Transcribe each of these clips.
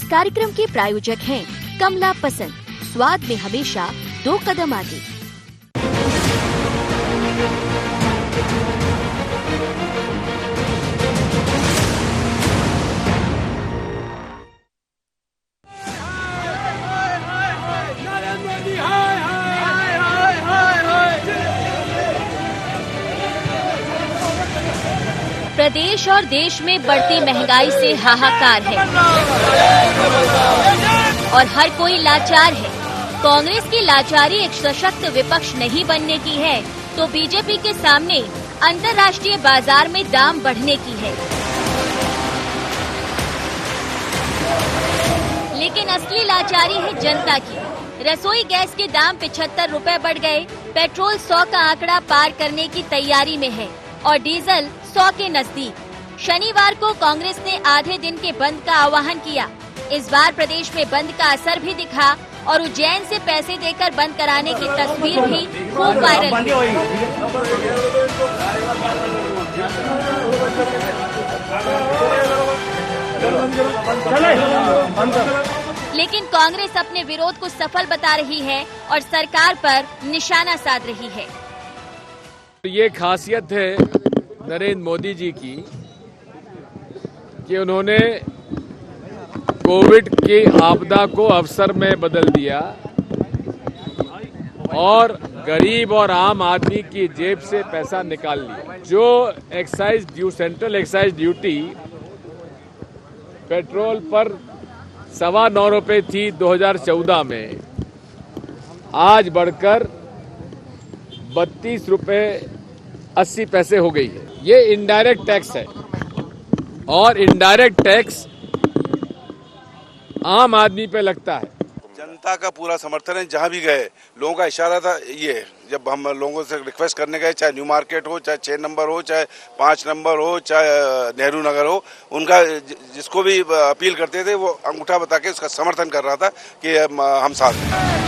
कार्यक्रम के प्रायोजक हैं कमला पसंद, स्वाद में हमेशा 2 कदम आगे। प्रदेश और देश में बढ़ती महंगाई से हाहाकार है और हर कोई लाचार है। कांग्रेस की लाचारी एक सशक्त विपक्ष नहीं बनने की है तो बीजेपी के सामने अंतर्राष्ट्रीय बाजार में दाम बढ़ने की है। लेकिन असली लाचारी है जनता की। रसोई गैस के दाम 75 रुपए बढ़ गए, पेट्रोल 100 का आंकड़ा पार करने की तैयारी में है और डीजल 100 के नजदीक। शनिवार को कांग्रेस ने आधे दिन के बंद का आह्वान किया। इस बार प्रदेश में बंद का असर भी दिखा और उज्जैन से पैसे देकर बंद कराने की तस्वीर भी खूब वायरल हुई। लेकिन कांग्रेस अपने विरोध को सफल बता रही है और सरकार पर निशाना साध रही है। ये खासियत है नरेंद्र मोदी जी की कि उन्होंने कोविड की आपदा को अवसर में बदल दिया और गरीब और आम आदमी की जेब से पैसा निकाल लिया। जो सेंट्रल एक्साइज ड्यूटी पेट्रोल पर 9.25 रुपए थी 2014 में, आज बढ़कर 32 रुपए 80 पैसे हो गई है। ये इनडायरेक्ट टैक्स है और इनडायरेक्ट टैक्स आम आदमी पे लगता है। जनता का पूरा समर्थन है। जहां भी गए लोगों का इशारा था ये, जब हम लोगों से रिक्वेस्ट करने गए, चाहे न्यू मार्केट हो, चाहे 6 नंबर हो, चाहे 5 नंबर हो, चाहे नेहरू नगर हो, उनका जिसको भी अपील करते थे वो अंगूठा बता के उसका समर्थन कर रहा था कि हम साथ हैं।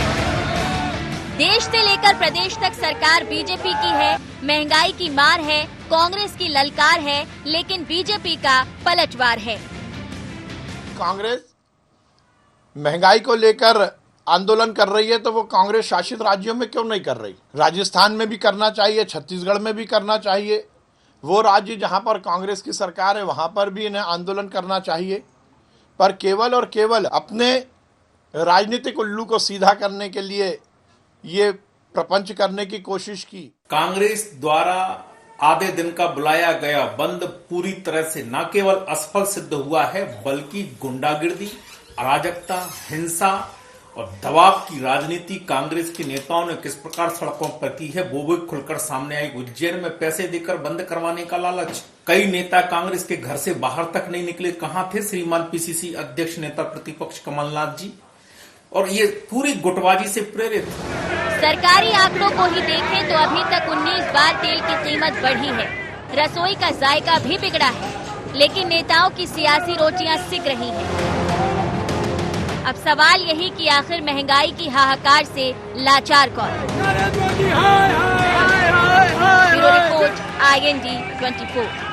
देश से लेकर प्रदेश तक सरकार बीजेपी की है। महंगाई की मार है, कांग्रेस की ललकार है, लेकिन बीजेपी का पलटवार है। कांग्रेस महंगाई को लेकर आंदोलन कर रही है तो वो कांग्रेस शासित राज्यों में क्यों नहीं कर रही? राजस्थान में भी करना चाहिए, छत्तीसगढ़ में भी करना चाहिए। वो राज्य जहां पर कांग्रेस की सरकार है वहां पर भी इन्हें आंदोलन करना चाहिए। पर केवल और केवल अपने राजनीतिक उल्लू को सीधा करने के लिए ये प्रपंच करने की कोशिश की। कांग्रेस द्वारा आधे दिन का बुलाया गया बंद पूरी तरह से न केवल असफल सिद्ध हुआ है, बल्कि गुंडागिर्दी, अराजकता, हिंसा और दबाव की राजनीति कांग्रेस के नेताओं ने किस प्रकार सड़कों पर की है वो भी खुलकर सामने आई। उज्जैन में पैसे देकर बंद करवाने का लालच। कई नेता कांग्रेस के घर से बाहर तक नहीं निकले। कहां थे श्रीमान पीसीसी अध्यक्ष नेता प्रतिपक्ष कमलनाथ जी? और ये पूरी गुटबाजी से प्रेरित। सरकारी आंकड़ों को ही देखें तो अभी तक 19 बार तेल की कीमत बढ़ी है। रसोई का जायका भी बिगड़ा है, लेकिन नेताओं की सियासी रोटियां सिक रही हैं। अब सवाल यही कि आखिर महंगाई की हाहाकार से लाचार कौन? Bureau report IND 24।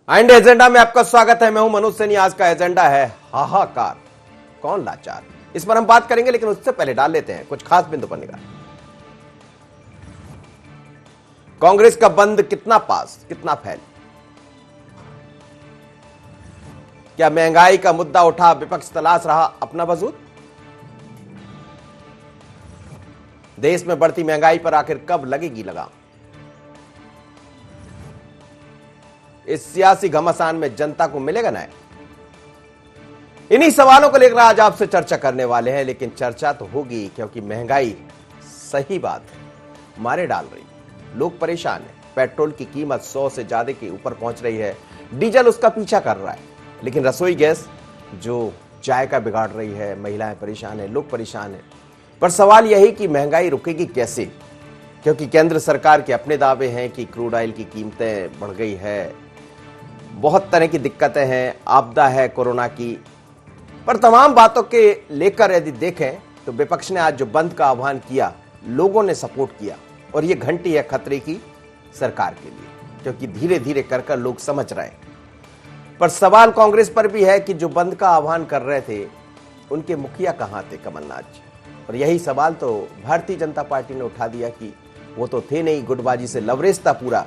And agenda में आपका स्वागत है। मैं हूं मनोज सैनी। आज का एजेंडा है हाहाकार, कौन लाचार। इस पर हम बात करेंगे, लेकिन उससे पहले डाल लेते हैं कुछ खास बिंदु पर निगाह। कांग्रेस का बंद कितना पास, कितना फैल? क्या महंगाई का मुद्दा उठा, विपक्ष तलाश रहा अपना वजूद? देश में बढ़ती महंगाई पर आखिर कब लगेगी लगाम? इस सियासी घमासान में जनता को मिलेगा न्याय? इन्हीं सवालों को लेकर आज आपसे चर्चा करने वाले हैं। लेकिन चर्चा तो होगी, क्योंकि महंगाई, सही बात है, मारे डाल रही। लोग परेशान हैं। पेट्रोल की कीमत 100 से ज्यादा के ऊपर पहुंच रही है, डीजल उसका पीछा कर रहा है। लेकिन रसोई गैस जो जायका बिगाड़ रही है, महिलाएं परेशान हैं, लोग परेशान हैं। पर सवाल यही कि महंगाई रुकेगी कैसे? क्योंकि केंद्र सरकार के अपने दावे हैं कि क्रूड ऑयल की कीमतें बढ़ गई है, बहुत तरह की दिक्कतें हैं, आपदा है कोरोना की, पर तमाम बातों के लेकर यदि देखें तो विपक्ष ने आज जो बंद का आह्वान किया, लोगों ने सपोर्ट किया और ये घंटी है खतरे की सरकार के लिए, क्योंकि धीरे धीरे कर लोग समझ रहे हैं। पर सवाल कांग्रेस पर भी है कि जो बंद का आह्वान कर रहे थे उनके मुखिया कहां थे, कमलनाथ जी। और यही सवाल तो भारतीय जनता पार्टी ने उठा दिया कि वो तो थे नहीं, गुटबाजी से लवरेज था पूरा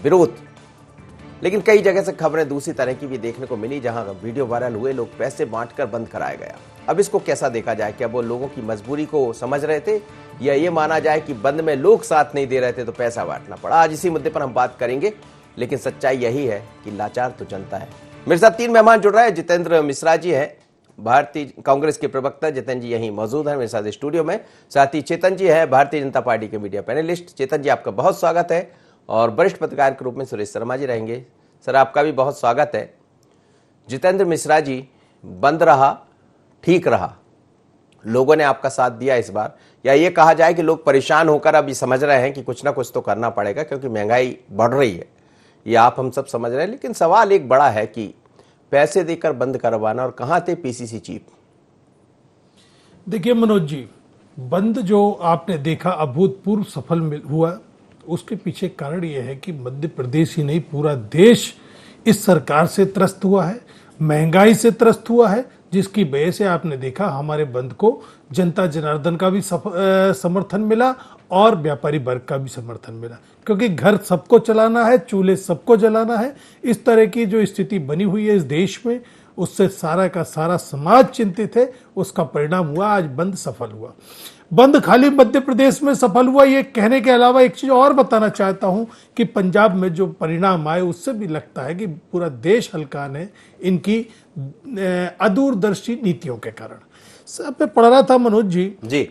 विरोध। लेकिन कई जगह से खबरें दूसरी तरह की भी देखने को मिली, जहां वीडियो वायरल हुए, लोग पैसे बांटकर बंद कराया गया। अब इसको कैसा देखा जाए? क्या वो लोगों की मजबूरी को समझ रहे थे, या ये माना जाए कि बंद में लोग साथ नहीं दे रहे थे तो पैसा बांटना पड़ा? आज इसी मुद्दे पर हम बात करेंगे, लेकिन सच्चाई यही है कि लाचार तो जनता है। मेरे साथ 3 मेहमान जुड़ रहे हैं। जितेंद्र मिश्रा जी हैं, भारतीय कांग्रेस के प्रवक्ता। जितेंद्र जी यहीं मौजूद हैं मेरे साथ स्टूडियो में। साथ ही चेतन जी है, भारतीय जनता पार्टी के मीडिया पैनलिस्ट। चेतन जी, आपका बहुत स्वागत है। और वरिष्ठ पत्रकार के रूप में सुरेश शर्मा जी रहेंगे। सर, आपका भी बहुत स्वागत है। जितेंद्र मिश्रा जी, बंद रहा, ठीक रहा, लोगों ने आपका साथ दिया इस बार, या ये कहा जाए कि लोग परेशान होकर अब ये समझ रहे हैं कि कुछ ना कुछ तो करना पड़ेगा क्योंकि महंगाई बढ़ रही है? ये आप हम सब समझ रहे हैं, लेकिन सवाल एक बड़ा है कि पैसे देकर बंद करवाना, और कहां थे पीसीसी चीफ? देखिए मनोज जी, बंद जो आपने देखा अभूतपूर्व सफल हुआ, उसके पीछे कारण यह है कि मध्य प्रदेश ही नहीं पूरा देश इस सरकार से त्रस्त हुआ है, महंगाई से त्रस्त हुआ है, जिसकी वजह से आपने देखा हमारे बंद को जनता जनार्दन का भी समर्थन मिला और व्यापारी वर्ग का भी समर्थन मिला, क्योंकि घर सबको चलाना है, चूल्हे सबको जलाना है। इस तरह की जो स्थिति बनी हुई है इस देश में, उससे सारा का सारा समाज चिंतित है। उसका परिणाम हुआ आज बंद सफल हुआ। बंद खाली मध्य प्रदेश में सफल हुआ ये कहने के अलावा एक चीज और बताना चाहता हूं कि पंजाब में जो परिणाम आए उससे भी लगता है कि पूरा देश हलकान है इनकी अदूरदर्शी नीतियों के कारण। सब पे पढ़ रहा था मनोज जी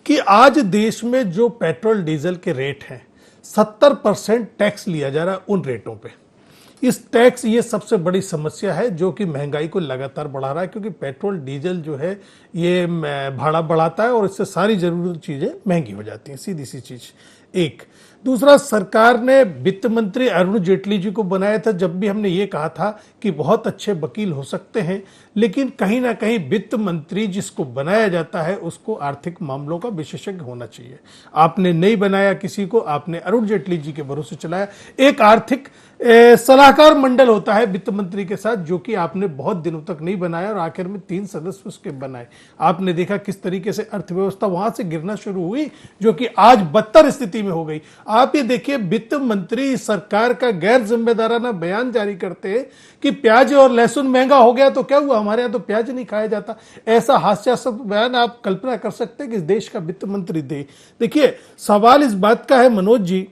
कि आज देश में जो पेट्रोल डीजल के रेट हैं 70% टैक्स लिया जा रहा है उन रेटों पे। इस टैक्स, ये सबसे बड़ी समस्या है जो कि महंगाई को लगातार बढ़ा रहा है, क्योंकि पेट्रोल डीजल जो है ये भाड़ा बढ़ाता है और इससे सारी जरूरी चीजें महंगी हो जाती हैं, सीधी सी चीज। एक दूसरा, सरकार ने वित्त मंत्री अरुण जेटली जी को बनाया था, जब भी हमने ये कहा था कि बहुत अच्छे वकील हो सकते हैं, लेकिन कहीं ना कहीं वित्त मंत्री जिसको बनाया जाता है उसको आर्थिक मामलों का विशेषज्ञ होना चाहिए। आपने नहीं बनाया किसी को, आपने अरुण जेटली जी के भरोसे चलाया। एक आर्थिक सलाहकार मंडल होता है वित्त मंत्री के साथ, जो कि आपने बहुत दिनों तक नहीं बनाया और आखिर में 3 सदस्य उसके बनाए। आपने देखा किस तरीके से अर्थव्यवस्था वहां से गिरना शुरू हुई, जो कि आज बदतर स्थिति में हो गई। आप ये देखिए, वित्त मंत्री सरकार का गैर जिम्मेदाराना बयान जारी करते हैं कि प्याज और लहसुन महंगा हो गया तो क्या हुआ, हमारे यहां तो प्याज नहीं खाया जाता। ऐसा हास्यास्पद बयान आप कल्पना कर सकते हैं कि इस देश का वित्त मंत्री दे। देखिए, सवाल इस बात का है मनोज जी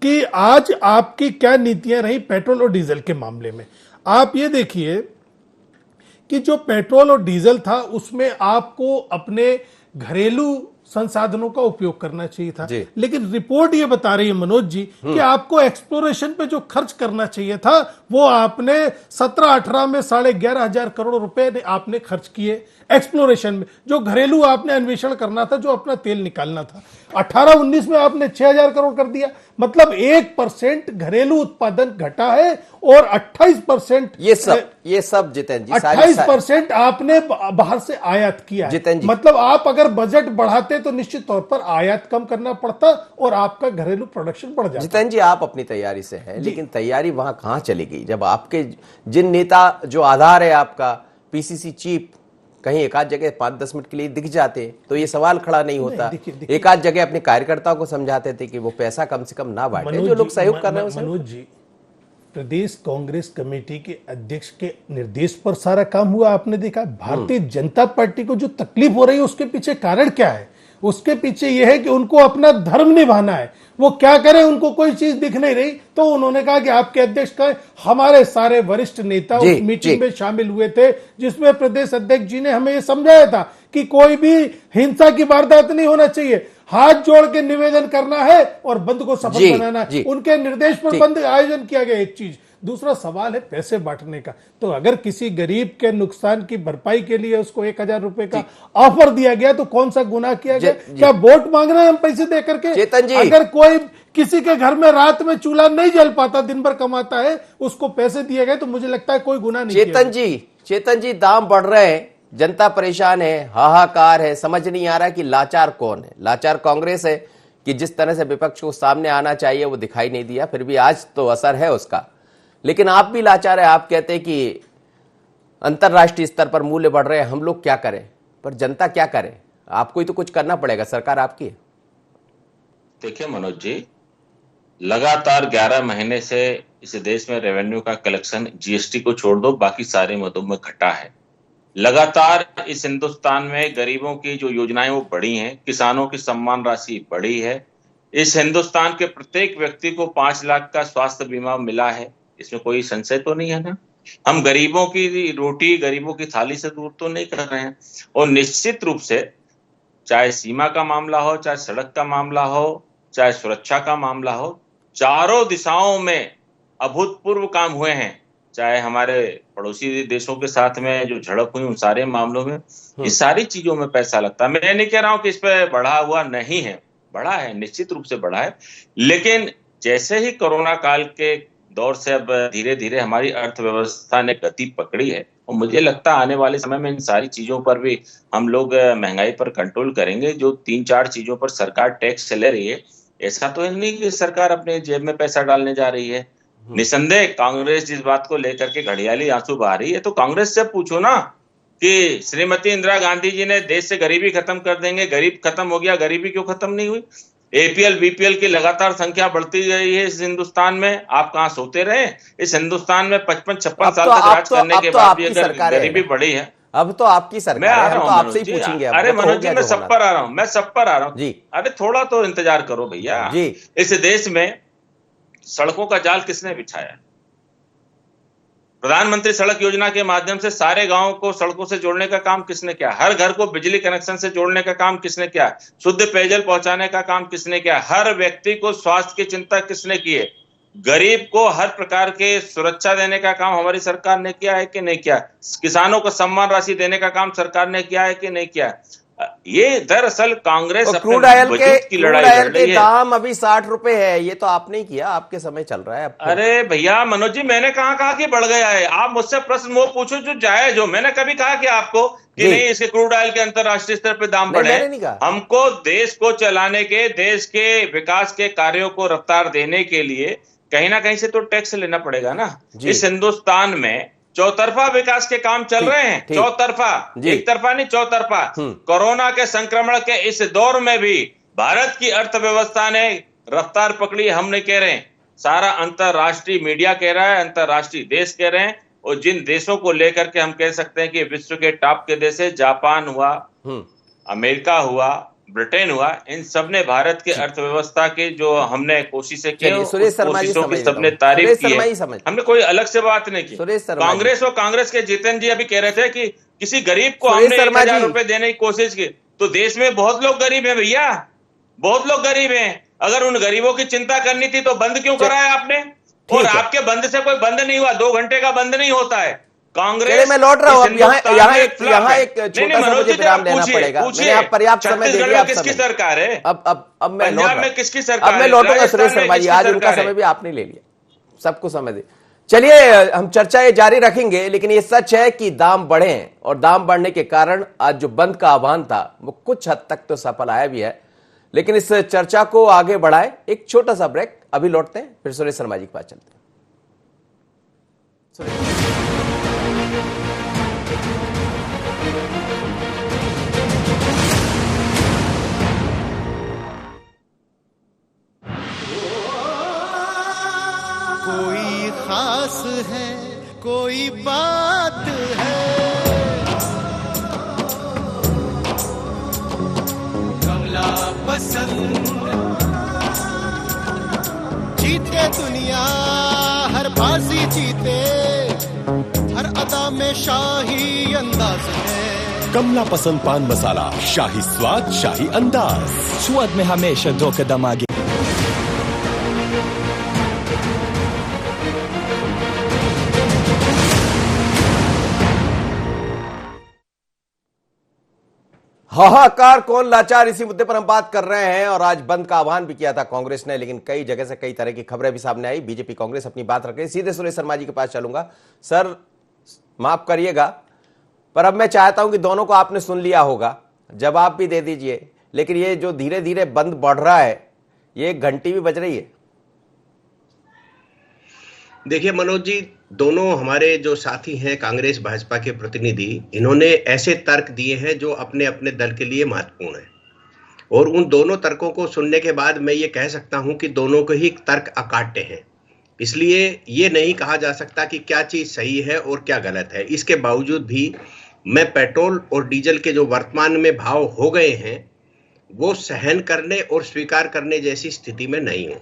कि आज आपकी क्या नीतियां रही पेट्रोल और डीजल के मामले में। आप ये देखिए कि जो पेट्रोल और डीजल था उसमें आपको अपने घरेलू संसाधनों का उपयोग करना चाहिए था, लेकिन रिपोर्ट ये बता रही है मनोज जी कि आपको एक्सप्लोरेशन पे जो खर्च करना चाहिए था वो आपने 17-18 में 11,500 करोड़ रुपए आपने खर्च किए एक्सप्लोरेशन में। जो घरेलू आपने अन्वेषण करना था, जो अपना तेल निकालना था, 18-19 में आपने 6,000 करोड़ कर दिया। मतलब 1% घरेलू उत्पादन घटा है और 28% ये सब जितेंद्र जी 28% आपने बाहर से आयात किया है। मतलब आप अगर बजट बढ़ाते तो निश्चित तौर पर आयात कम करना पड़ता और आपका घरेलू प्रोडक्शन बढ़ जाता। जितेंद्र जी, आप अपनी तैयारी से हैं, लेकिन तैयारी वहां कहां चली गई जब आपके जिन नेता, जो आधार है आपका पीसीसी चीफ, कहीं एक आध जगह 5-10 मिनट के लिए दिख जाते तो ये सवाल खड़ा नहीं होता। एक आध जगह अपने कार्यकर्ताओं को समझाते थे कि वो पैसा कम से कम ना बांटे, जो लोग सहयोग कर रहे हैं। मनोज जी, प्रदेश कांग्रेस कमेटी के अध्यक्ष के निर्देश पर सारा काम हुआ। आपने देखा भारतीय जनता पार्टी को जो तकलीफ हो रही है उसके पीछे कारण क्या है? उसके पीछे यह है कि उनको अपना धर्म निभाना है। वो क्या करें, उनको कोई चीज दिख नहीं रही, तो उन्होंने कहा कि आपके अध्यक्ष का, हमारे सारे वरिष्ठ नेता उस मीटिंग में शामिल हुए थे जिसमें प्रदेश अध्यक्ष जी ने हमें यह समझाया था कि कोई भी हिंसा की वारदात नहीं होना चाहिए, हाथ जोड़ के निवेदन करना है और बंद को सफल बनाना है। उनके निर्देश पर बंद आयोजन किया गया। एक चीज। दूसरा सवाल है पैसे बांटने का। तो अगर किसी गरीब के नुकसान की भरपाई के लिए उसको 1,000 रुपए का ऑफर दिया गया तो कौन सा गुनाह किया गया? क्या वोट मांग रहे हैं हम पैसे दे करके? अगर कोई किसी के घर में रात में चूल्हा नहीं जल पाता, दिन भर कमाता है, उसको पैसे दिए गए तो मुझे लगता है कोई गुनाह नहीं। चेतन जी, दाम बढ़ रहे हैं, जनता परेशान है, हाहाकार है, समझ नहीं आ रहा कि लाचार कौन है। लाचार कांग्रेस है कि जिस तरह से विपक्ष को सामने आना चाहिए वो दिखाई नहीं दिया, फिर भी आज तो असर है उसका। लेकिन आप भी लाचार है, आप कहते हैं कि अंतरराष्ट्रीय स्तर पर मूल्य बढ़ रहे हैं, हम लोग क्या करें, पर जनता क्या करे? आपको ही तो कुछ करना पड़ेगा, सरकार आपकी है। देखिए मनोज जी, लगातार 11 महीने से इस देश में रेवेन्यू का कलेक्शन, जीएसटी को छोड़ दो, बाकी सारे मदों में घटा है। लगातार इस हिंदुस्तान में गरीबों की जो योजनाएं वो बढ़ी हैं, किसानों की सम्मान राशि बढ़ी है। इस हिंदुस्तान के प्रत्येक व्यक्ति को 5 लाख का स्वास्थ्य बीमा मिला है, इसमें कोई संशय तो नहीं है ना। हम गरीबों की रोटी, गरीबों की थाली से दूर तो नहीं कर रहे हैं। और निश्चित रूप से चाहे सीमा का मामला हो, चाहे सड़क का मामला हो, चाहे सुरक्षा का मामला हो, चारों दिशाओं में अभूतपूर्व काम हुए हैं। चाहे हमारे पड़ोसी देशों के साथ में जो झड़प हुई, उन सारे मामलों में ये सारी चीजों में पैसा लगता है। मैं नहीं कह रहा हूं कि इस पे बढ़ा हुआ नहीं है, बढ़ा है, निश्चित रूप से बढ़ा है। लेकिन जैसे ही कोरोना काल के दौर से अब धीरे धीरे हमारी अर्थव्यवस्था ने गति पकड़ी है, और मुझे लगता है आने वाले समय में इन सारी चीजों पर भी हम लोग महंगाई पर कंट्रोल करेंगे। जो 3-4 चीजों पर सरकार टैक्स ले रही है, ऐसा तो है नहीं कि सरकार अपने जेब में पैसा डालने जा रही है। निसंदेह कांग्रेस जिस बात को लेकर के घड़ियाली आंसू बहा रही है, तो कांग्रेस से पूछो ना कि श्रीमती इंदिरा गांधी जी ने देश से गरीबी खत्म कर देंगे, गरीब खत्म हो गया, गरीबी क्यों खत्म नहीं हुई? एपीएल बीपीएल की लगातार संख्या बढ़ती गई है इस हिंदुस्तान में। आप कहां सोते रहे? इस हिंदुस्तान में 55-56 साल तक राज करने के बाद भी अगर गरीबी बढ़ी है। अब तो आपकी सरकार है, हम तो आपसे ही पूछेंगे। अरे मनोज जी, मैं सब पर आ रहा हूं, मैं सब पर आ रहा हूं जी। अरे थोड़ा तो इंतजार करो भैया जी। इस देश में सड़कों का जाल किसने बिछाया? प्रधानमंत्री सड़क योजना के माध्यम से सारे गांवों को सड़कों से जोड़ने का काम किसने किया? हर घर को बिजली कनेक्शन से जोड़ने का काम किसने किया? शुद्ध पेयजल पहुंचाने का काम किसने किया? हर व्यक्ति को स्वास्थ्य की चिंता किसने की है? गरीब को हर प्रकार के सुरक्षा देने का काम हमारी सरकार ने किया है कि नहीं किया? किसानों को सम्मान राशि देने का काम सरकार ने किया है कि नहीं किया? ये दरअसल कांग्रेस क्रूड ऑयल के दाम अभी 60 रुपए है, ये तो आपने ही किया, आपके समय चल रहा है। अरे भैया मनोज जी, मैंने कहा कि बढ़ गया है? आप मुझसे प्रश्न वो पूछो जो जायज हो। मैंने कभी कहा कि आपको कि नहीं इसके क्रूड ऑयल के अंतरराष्ट्रीय स्तर पे दाम बढ़े? हमको देश को चलाने के, देश के विकास के कार्यों को रफ्तार देने के लिए कहीं ना कहीं से तो टैक्स लेना पड़ेगा ना। इस हिंदुस्तान में चौतरफा विकास के काम चल रहे हैं, चौतरफा, एक तरफा नहीं, चौतरफा। कोरोना के संक्रमण के इस दौर में भी भारत की अर्थव्यवस्था ने रफ्तार पकड़ी। हम नहीं कह रहे हैं, सारा अंतरराष्ट्रीय मीडिया कह रहा है, अंतरराष्ट्रीय देश कह रहे हैं। और जिन देशों को लेकर के हम कह सकते हैं कि विश्व के टॉप के देश है, जापान हुआ, अमेरिका हुआ, ब्रिटेन हुआ, इन सब ने भारत के अर्थव्यवस्था के जो हमने कोशिशें की, कोशिशों की सबने तारीफ की है। हमने कोई अलग से बात नहीं की। कांग्रेस और कांग्रेस के जीतन जी अभी कह रहे थे कि किसी गरीब को हमने 1000 रुपए देने की कोशिश की। तो देश में बहुत लोग गरीब हैं भैया, बहुत लोग गरीब हैं। अगर उन गरीबों की चिंता करनी थी तो बंद क्यों कराया आपने? और आपके बंद से कोई बंद नहीं हुआ, 2 घंटे का बंद नहीं होता है। कांग्रेस, मैं लौट रहा हूं, अब यहाँ एक छोटा सा मुझे विराम लेना पड़ेगा। मैंने आप पर्याप्त समय दे दिया। किसकी सरकार है? अब मैं पंजाब में किसकी सरकार? अब मैं लौटूंगा सुरेश शर्मा जी, आज उनका समय भी आपने ले लिया, सबको समय दे। चलिए हम चर्चा ये जारी रखेंगे, लेकिन ये सच है कि दाम बढ़े हैं और दाम बढ़ने के कारण आज जो बंद का आह्वान था वो कुछ हद तक तो सफल आया भी है। लेकिन इस चर्चा को आगे बढ़ाए, एक छोटा सा ब्रेक, अभी लौटते हैं, फिर सुरेश शर्मा जी के पास चलते हैं। कोई खास है, कोई बात है, कमला पसंद। जीते दुनिया हर बाजी जीते, हर अदा में शाही अंदाज है। कमला पसंद पान मसाला, शाही स्वाद, शाही अंदाज, स्वाद में हमेशा 2 कदम आगे। हाहाकार कौन लाचार, इसी मुद्दे पर हम बात कर रहे हैं। और आज बंद का आह्वान भी किया था कांग्रेस ने, लेकिन कई जगह से कई तरह की खबरें भी सामने आई। बीजेपी कांग्रेस अपनी बात रख रही है। सीधे सुरेश शर्मा जी के पास चलूंगा। सर, माफ करिएगा, पर अब मैं चाहता हूं कि दोनों को आपने सुन लिया होगा, जवाब भी दे दीजिए। लेकिन ये जो धीरे धीरे बंद बढ़ रहा है, ये घंटी भी बज रही है। देखिए मनोज जी, दोनों हमारे जो साथी हैं कांग्रेस भाजपा के प्रतिनिधि, इन्होंने ऐसे तर्क दिए हैं जो अपने अपने दल के लिए महत्वपूर्ण है, और उन दोनों तर्कों को सुनने के बाद मैं ये कह सकता हूं कि दोनों के ही तर्क अकाट्य हैं। इसलिए ये नहीं कहा जा सकता कि क्या चीज सही है और क्या गलत है। इसके बावजूद भी मैं पेट्रोल और डीजल के जो वर्तमान में भाव हो गए हैं वो सहन करने और स्वीकार करने जैसी स्थिति में नहीं हूं,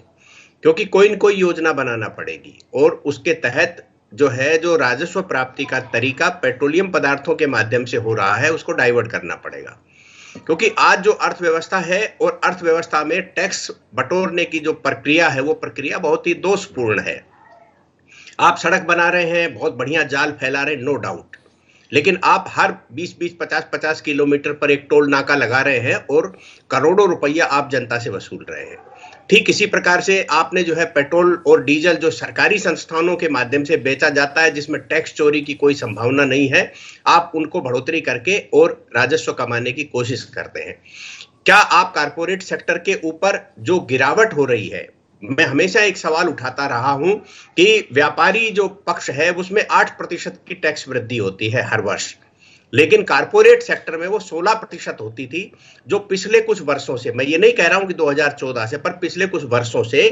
क्योंकि कोई न कोई योजना बनाना पड़ेगी और उसके तहत जो राजस्व प्राप्ति का तरीका पेट्रोलियम पदार्थों के माध्यम से हो रहा है उसको डाइवर्ट करना पड़ेगा। क्योंकि आज जो अर्थव्यवस्था है और अर्थव्यवस्था में टैक्स बटोरने की जो प्रक्रिया है वो प्रक्रिया बहुत ही दोषपूर्ण है। आप सड़क बना रहे हैं, बहुत बढ़िया जाल फैला रहे हैं, नो डाउट, लेकिन आप हर 20-20, 50-50 किलोमीटर पर एक टोल नाका लगा रहे हैं और करोड़ों रुपया आप जनता से वसूल रहे हैं। ठीक इसी प्रकार से आपने जो है पेट्रोल और डीजल जो सरकारी संस्थानों के माध्यम से बेचा जाता है, जिसमें टैक्स चोरी की कोई संभावना नहीं है, आप उनको बढ़ोतरी करके और राजस्व कमाने की कोशिश करते हैं। क्या आप कारपोरेट सेक्टर के ऊपर जो गिरावट हो रही है, मैं हमेशा एक सवाल उठाता रहा हूं कि व्यापारी जो पक्ष है उसमें 8% की टैक्स वृद्धि होती है हर वर्ष, लेकिन कारपोरेट सेक्टर में वो 16% होती थी, जो पिछले कुछ वर्षों से, मैं ये नहीं कह रहा हूं कि 2014 से, पर पिछले कुछ वर्षों से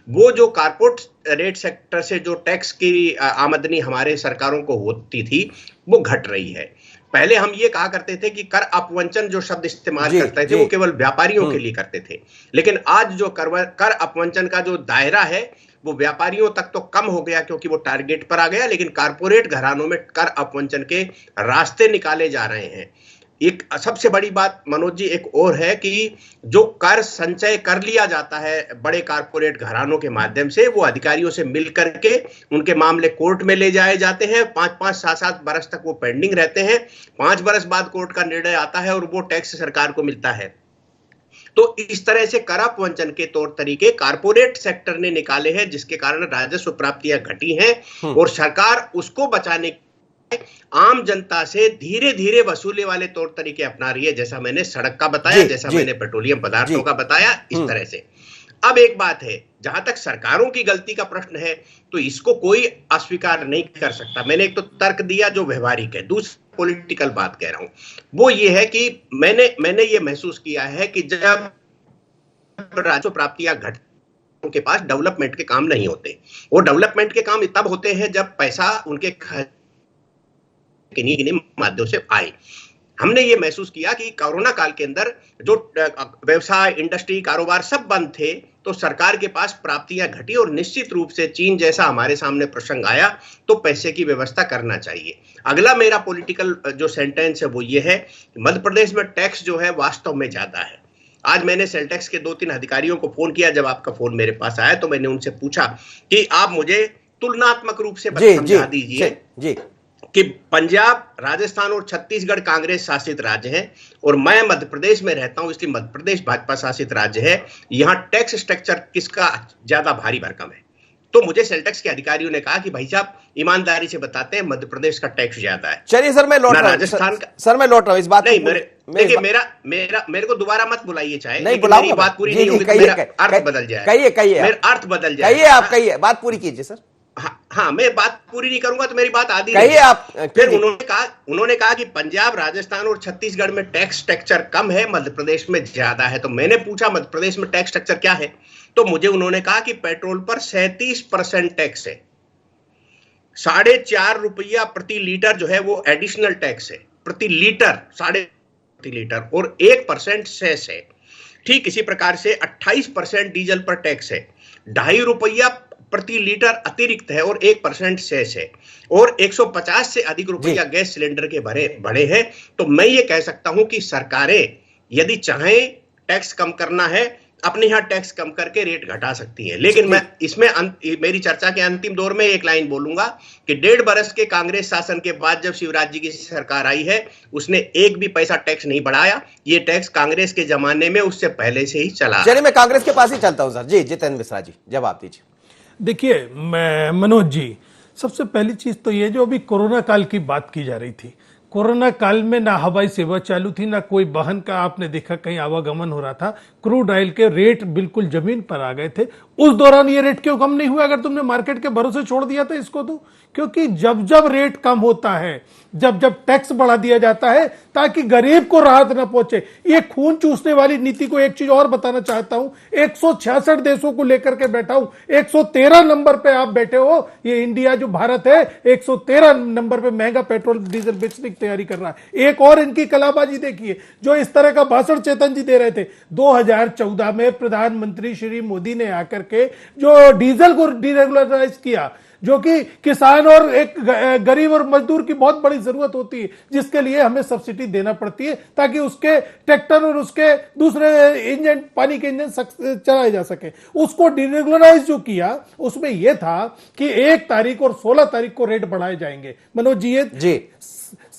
वो जो कारपोरेट सेक्टर से जो टैक्स की आमदनी हमारे सरकारों को होती थी वो घट रही है। पहले हम ये कहा करते थे कि कर अपवंचन जो शब्द इस्तेमाल करते थे वो केवल व्यापारियों के लिए करते थे, लेकिन आज जो कर अपवंचन का जो दायरा है वो व्यापारियों तक तो कम हो गया क्योंकि वो टारगेट पर आ गया, लेकिन कारपोरेट घरानों में कर अपवंचन के रास्ते निकाले जा रहे हैं। एक सबसे बड़ी बात मनोज जी एक और है कि जो कर संचय कर लिया जाता है बड़े कारपोरेट घरानों के माध्यम से, वो अधिकारियों से मिल करके उनके मामले कोर्ट में ले जाए जाते हैं, 5-5, 7-7 बरस तक वो पेंडिंग रहते हैं, 5 बरस बाद कोर्ट का निर्णय आता है और वो टैक्स सरकार को मिलता है। तो इस तरह से कर अपवंचन के तौर तरीके कारपोरेट सेक्टर ने निकाले हैं, जिसके कारण राजस्व प्राप्तियां घटी हैं और सरकार उसको बचाने आम जनता से धीरे धीरे वसूले वाले तौर तरीके अपना रही है, जैसा मैंने सड़क का बताया, जैसा मैंने पेट्रोलियम पदार्थों का बताया, इस तरह से। अब एक बात है, जहां तक सरकारों की गलती का प्रश्न है तो इसको कोई अस्वीकार नहीं कर सकता। मैंने एक तो तर्क दिया जो व्यवहारिक है, दूसरी पॉलिटिकल बात कह रहा हूं, वो ये है कि मैंने ये महसूस किया है कि जब राजस्व प्राप्तियां घट उनके पास डेवलपमेंट के काम नहीं होते, और डेवलपमेंट के काम तब होते हैं जब पैसा उनके किन्हीं माध्यम से आए। हमने ये महसूस किया कि कोरोना काल के अंदर जो व्यवसाय, इंडस्ट्री, कारोबार सब बंद थे, तो सरकार के पास प्राप्तियां घटी और निश्चित रूप से चीन जैसा हमारे सामने प्रसंग आया तो पैसे की व्यवस्था करना चाहिए। अगला मेरा पॉलिटिकल जो सेंटेंस है वो ये है, मध्य प्रदेश में टैक्स जो है वास्तव में ज्यादा है। आज मैंने सेल टैक्स के 2-3 अधिकारियों को फोन किया, जब आपका फोन मेरे पास आया तो मैंने उनसे पूछा कि आप मुझे तुलनात्मक रूप से समझा दीजिए कि पंजाब, राजस्थान और छत्तीसगढ़ कांग्रेस शासित राज्य हैं और मैं मध्य प्रदेश में रहता हूं, इसलिए मध्य प्रदेश भाजपा शासित राज्य है, यहां टैक्स स्ट्रक्चर किसका ज्यादा भारी भरकम है। तो मुझे सेल टैक्स के अधिकारियों ने कहा कि भाई साहब ईमानदारी से बताते हैं मध्य प्रदेश का टैक्स ज्यादा है। चलिए सर, मैं लौट रहा हूं राजस्थान का, सर मैं लौट रहा हूं इस बात नहीं, देखिए मेरे को दोबारा मत बुलाइए, चाहे नहीं बुलाऊंगा, मेरी बात पूरी नहीं होगी तो मेरा अर्थ बदल जाए। कहिए मेरा अर्थ बदल जाए, कहिए आप, कहिए, बात पूरी कीजिए सर। हाँ, मैं बात पूरी नहीं करूंगा तो मेरी बात आधी कहिए आप। फिर उन्होंने कहा कि पंजाब, राजस्थान और छत्तीसगढ़ में टैक्स स्ट्रक्चर कम है, मध्य प्रदेश में ज्यादा है। तो मैंने पूछा मध्य प्रदेश में टैक्स स्ट्रक्चर क्या है, तो मुझे उन्होंने कहा कि पेट्रोल पर 37% टैक्स है, 4.5 रुपया प्रति लीटर जो है वो एडिशनल टैक्स है प्रति लीटर, 3.5 लीटर, और 1% सेस है। ठीक इसी प्रकार से 28% डीजल पर टैक्स है, 2.5 रुपया प्रति लीटर अतिरिक्त है और 1% सेस है, और 150 से अधिक रुपया गैस सिलेंडर के बढ़े हैं। तो मैं ये कह सकता हूं कि सरकारें यदि चाहें टैक्स कम करना है, अपने यहां टैक्स कम करके रेट घटा सकती है। लेकिन मैं इसमें मेरी चर्चा के अंतिम दौर में एक लाइन बोलूंगा कि 1.5 बरस के कांग्रेस शासन के बाद जब शिवराज जी की सरकार आई है, उसने एक भी पैसा टैक्स नहीं बढ़ाया। ये टैक्स कांग्रेस के जमाने में उससे पहले से ही चला। चलिए मैं कांग्रेस के पास ही चलता हूं सर जी। जितेंद्र मिश्रा जी जवाब दीजिए। देखिए मनोज जी, सबसे पहली चीज तो ये जो अभी कोरोना काल की बात की जा रही थी, कोरोना काल में ना हवाई सेवा चालू थी, ना कोई वाहन का आपने देखा कहीं आवागमन हो रहा था, क्रूड ऑयल के रेट बिल्कुल जमीन पर आ गए थे। उस दौरान ये रेट क्यों कम नहीं हुआ अगर तुमने मार्केट के भरोसे छोड़ दिया था इसको? तो क्योंकि जब जब रेट कम होता है, जब जब टैक्स बढ़ा दिया जाता है ताकि गरीब को राहत न पहुंचे, ये खून चूसने वाली नीति को एक चीज और बताना चाहता हूं, 166 देशों को लेकर के बैठा हूं, 113 नंबर पे आप बैठे हो। ये इंडिया जो भारत है 113 नंबर पे महंगा पेट्रोल डीजल बेचने की तैयारी कर रहा है। एक और इनकी कलाबाजी देखिए, जो इस तरह का भाषण चेतन जी दे रहे थे 2014 में, प्रधानमंत्री श्री मोदी ने आकर के जो डीजल को डीरेगुलराइज किया, जो कि किसान और एक गरीब और मजदूर की बहुत बड़ी जरूरत होती है, जिसके लिए हमें सब्सिडी देना पड़ती है ताकि उसके ट्रैक्टर और उसके दूसरे इंजन, पानी के इंजन चलाए जा सके। उसको डीरेगुलराइज जो किया उसमें यह था कि 1 तारीख और 16 तारीख को रेट बढ़ाए जाएंगे। मनोज जी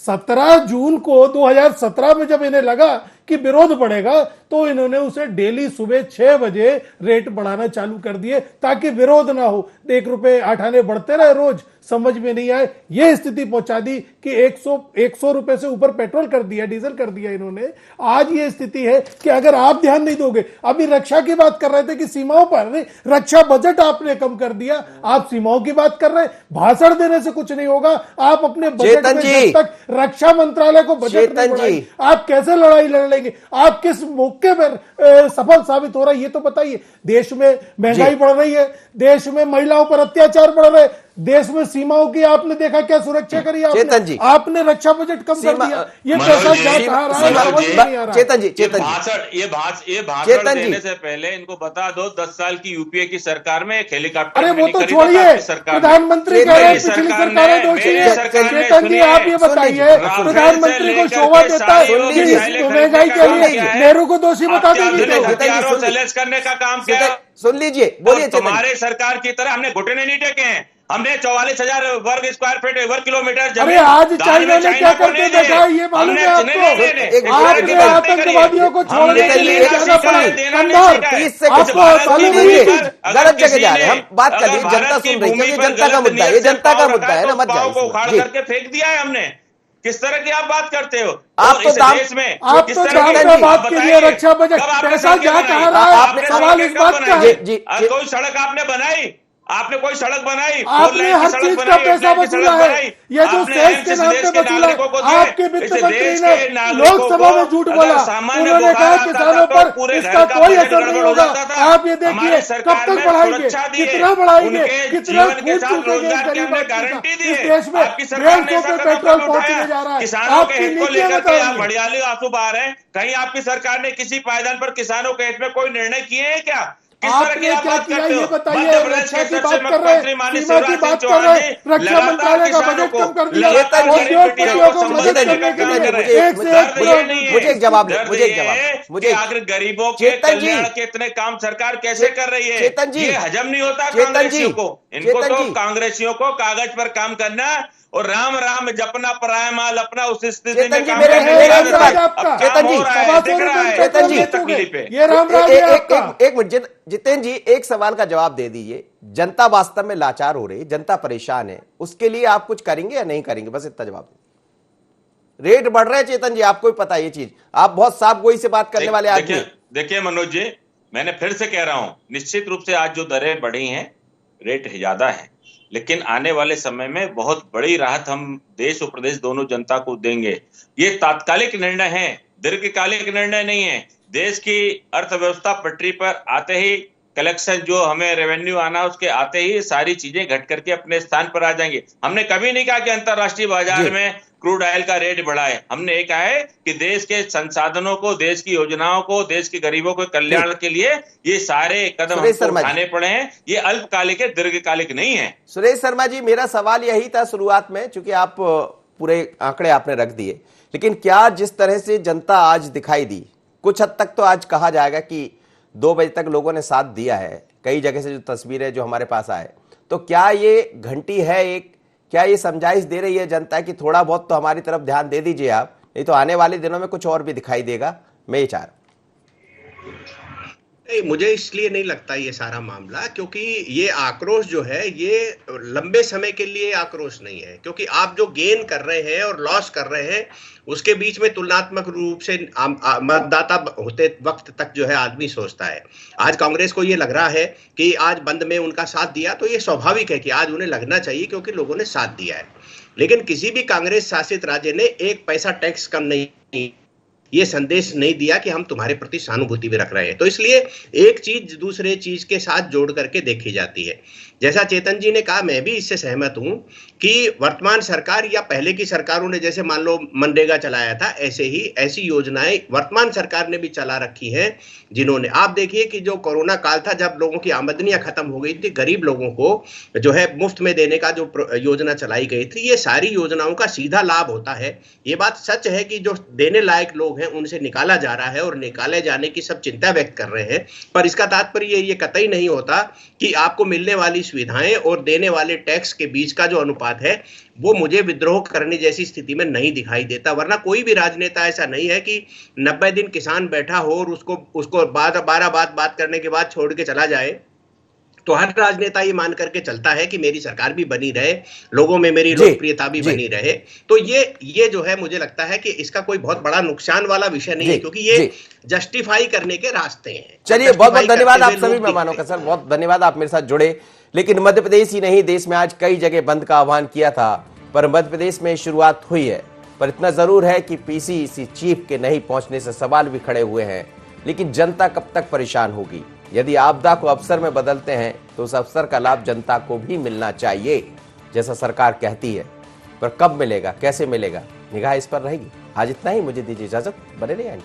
17 जून को 2017 में जब इन्हें लगा कि विरोध बढ़ेगा तो इन्होंने उसे डेली सुबह 6 बजे रेट बढ़ाना चालू कर दिए ताकि विरोध ना हो। 1 रुपए 8 आने बढ़ते रहे रोज, समझ में नहीं आए, यह स्थिति पहुंचा दी कि 100 रुपए से ऊपर पेट्रोल कर दिया, डीजल कर दिया इन्होंने। आज ये स्थिति है कि अगर आप ध्यान नहीं दोगे, अभी रक्षा की बात कर रहे थे कि सीमाओं पर रक्षा बजट आपने कम कर दिया, आप सीमाओं की बात कर रहे हैं। भाषण देने से कुछ नहीं होगा, आप अपने बजट में जब तक रक्षा मंत्रालय को बजट नहीं बढ़ाएंगे, आप कैसे लड़ाई लड़ लेंगे? आप किस मौके पर सफल साबित हो रहा है ये तो बताइए। देश में महंगाई बढ़ रही है, देश में महिलाओं पर अत्याचार बढ़ रहे, देश में सीमाओं की आपने देखा क्या सुरक्षा करी आपने रक्षा बजट कम कर दिया। ये पैसा जा कहां रहा है समझ नहीं आ रहा। चेतन जी ये भाषण देने से पहले इनको बता दो 10 साल की यूपीए की सरकार में एक हेलीकॉप्टर, अरे वो तो छोड़िए, प्रधानमंत्री कह रहे हैं पिछली सरकारें दोषी है। चेतन जी आप ये बताइए, प्रधानमंत्री को शोभा देता है महंगाई के लिए, नेहरू को दोषी बता देंगे करने का काम किया। सुन लीजिए, बोलिए। तुम्हारे सरकार की तरह हमने घुटने नहीं टेके हैं, हमने 44,000 वर्ग स्क्वायर फीट वर्ग किलोमीटर जमीन। अरे आज चाइना ने क्या करके देखा है ये मालूम है आपको? आपने आतंकवादियों को छोड़ने के लिए जाना पड़ा कंधार, गलत जगह जा रहे हैं हम। बात कर लीजिए, जनता सुन रही है, जनता का मुद्दा है, ये जनता का मुद्दा है ना, मत जाइए। उखाड़ करके फेंक दिया है हमने। किस तरह की आप बात करते हो? आप तो देश में आप तो दाम पे बात कीजिए, रक्षा बजट पैसा जा कहां रहा है? सवाल इस बात का है। कोई सड़क आपने बनाई? आपने कोई सड़क बनाई? आपने हर चीज का पैसा वसूला है। ये जो सेस के नाम पे वसूला है, आपके वित्त मंत्री ने लोकसभा में झूठ बोला, उन्होंने कहा किसानों पर इसका कोई असर नहीं होगा। आप ये देखिए कब तक बढ़ाएंगे, कितना बढ़ाएंगे, कितना खून चूसेंगे गरीब इस देश में। 150 पे पेट्रोल पहुंचने जा रहा है। किसानों के हित को लेकर के आप हड़ियाली आंसू बहा रहे हैं। कहीं आपकी सरकार ने किसी पायदान पर किसानों के हित में कोई निर्णय किए हैं क्या? आपने क्या किया ये बताइए। रक्षा की बात कर रहे हैं, सीमा की बात कर रहे हैं, रक्षा मंत्रालय का बजट कम कर दिया, उद्योगपतियों को मदद करने के लिए मुझे एक जवाब, मुझे आखिर गरीबों के कल्याण के इतने काम सरकार कैसे कर रही है? चेतन जी, ये हजम नहीं होता कांग्रेसियों को। इनको तो कांग्रेसियों को कागज पर काम करना और राम राम जपना, पराया माल अपना, उस स्थिति में काम एक मिनट जितेंद्र जी, एक सवाल का जवाब दे दीजिए। जनता वास्तव में लाचार हो रही है, जनता परेशान है, उसके लिए आप कुछ करेंगे या नहीं करेंगे? बस इतना जवाब। रेट बढ़ रहे हैं चेतन जी, आपको भी पता है ये चीज, आप बहुत साफ गोई से बात करने वाले आदमी। देखिए मनोज जी, मैंने फिर से कह रहा हूं, निश्चित रूप से आज जो दरें बढ़ी हैं, रेट ज्यादा है, लेकिन आने वाले समय में बहुत बड़ी राहत हम देश और प्रदेश दोनों जनता को देंगे। ये तात्कालिक निर्णय है, दीर्घकालिक निर्णय नहीं है। देश की अर्थव्यवस्था पटरी पर आते ही, कलेक्शन जो हमें रेवेन्यू आना उसके आते ही सारी चीजें घट करके अपने स्थान पर आ जाएंगी। हमने कभी नहीं कहा कि अंतरराष्ट्रीय बाजार में क्रूड ऑयल का रेट बढ़ा है। हमने ये कहा है कि देश के संसाधनों को, देश की योजनाओं को, देश के गरीबों के कल्याण के लिए ये सारे कदम हमको उठाने पड़े हैं। ये अल्पकालिक है, दीर्घकालिक नहीं है। सुरेश शर्मा जी, मेरा सवाल यही था शुरुआत में, चूंकि आप पूरे आंकड़े आपने रख दिए, लेकिन क्या जिस तरह से जनता आज दिखाई दी, कुछ हद तक तो आज कहा जाएगा कि 2 बजे तक लोगों ने साथ दिया है, कई जगह से जो तस्वीरें जो हमारे पास आए, तो क्या ये घंटी है एक, क्या ये समझाइश दे रही है जनता कि थोड़ा बहुत तो हमारी तरफ ध्यान दे दीजिए आप, नहीं तो आने वाले दिनों में कुछ और भी दिखाई देगा? मैं ये चाह रहा हूं। नहीं, मुझे इसलिए नहीं लगता ये सारा मामला, क्योंकि ये आक्रोश जो है ये लंबे समय के लिए आक्रोश नहीं है, क्योंकि आप जो गेन कर रहे हैं और लॉस कर रहे हैं उसके बीच में तुलनात्मक रूप से मतदाता होते वक्त तक जो है आदमी सोचता है। आज कांग्रेस को ये लग रहा है कि आज बंद में उनका साथ दिया, तो ये स्वाभाविक है कि आज उन्हें लगना चाहिए क्योंकि लोगों ने साथ दिया है। लेकिन किसी भी कांग्रेस शासित राज्य ने एक पैसा टैक्स कम नहीं, ये संदेश नहीं दिया कि हम तुम्हारे प्रति सहानुभूति भी रख रहे हैं। तो इसलिए एक चीज दूसरे चीज के साथ जोड़ करके देखी जाती है। जैसा चेतन जी ने कहा, मैं भी इससे सहमत हूं कि वर्तमान सरकार या पहले की सरकारों ने जैसे मान लो मनरेगा चलाया था, ऐसे ही ऐसी योजनाएं वर्तमान सरकार ने भी चला रखी हैं, जिन्होंने, आप देखिए कि जो कोरोना काल था, जब लोगों की आमदनियां खत्म हो गई थी, गरीब लोगों को जो है मुफ्त में देने का जो योजना चलाई गई थी, ये सारी योजनाओं का सीधा लाभ होता है। ये बात सच है कि जो देने लायक लोग हैं उनसे निकाला जा रहा है और निकाले जाने की सब चिंता व्यक्त कर रहे हैं, पर इसका तात्पर्य ये कतई नहीं होता कि आपको मिलने वाली सुविधाएं और देने वाले टैक्स के बीच का जो अनुपात है वो मुझे विद्रोह करने जैसी स्थिति में नहीं दिखाई देता। वरना कोई भी राजनेता ऐसा नहीं है कि 90 दिन किसान बैठा हो और उसको 12 बात करने के बाद छोड़ के चला जाए। तो हर राजनेता ये मान करके चलता है कि मेरी सरकार भी बनी रहे, लोगों में मेरी लोकप्रियता भी बनी रहे। तो ये जो है, मुझे लगता है कि इसका कोई बहुत बड़ा नुकसान वाला विषय नहीं है, क्योंकि ये जस्टिफाई करने के रास्ते हैं। चलिए, बहुत बहुत धन्यवाद आप सभी मेहमानों का। सर, बहुत धन्यवाद, आप मेरे साथ जुड़े। लेकिन मध्य प्रदेश ही नहीं, देश में आज कई जगह बंद का आह्वान किया था, पर मध्य प्रदेश में शुरुआत हुई है। पर इतना जरूर है कि पीसीसी चीफ के नहीं पहुंचने से सवाल भी खड़े हुए हैं। लेकिन जनता कब तक परेशान होगी? यदि आपदा को अवसर में बदलते हैं तो उस अवसर का लाभ जनता को भी मिलना चाहिए, जैसा सरकार कहती है। पर कब मिलेगा, कैसे मिलेगा, निगाह इस पर रहेगी। आज इतना ही, मुझे दीजिए इजाजत, बने रहिए।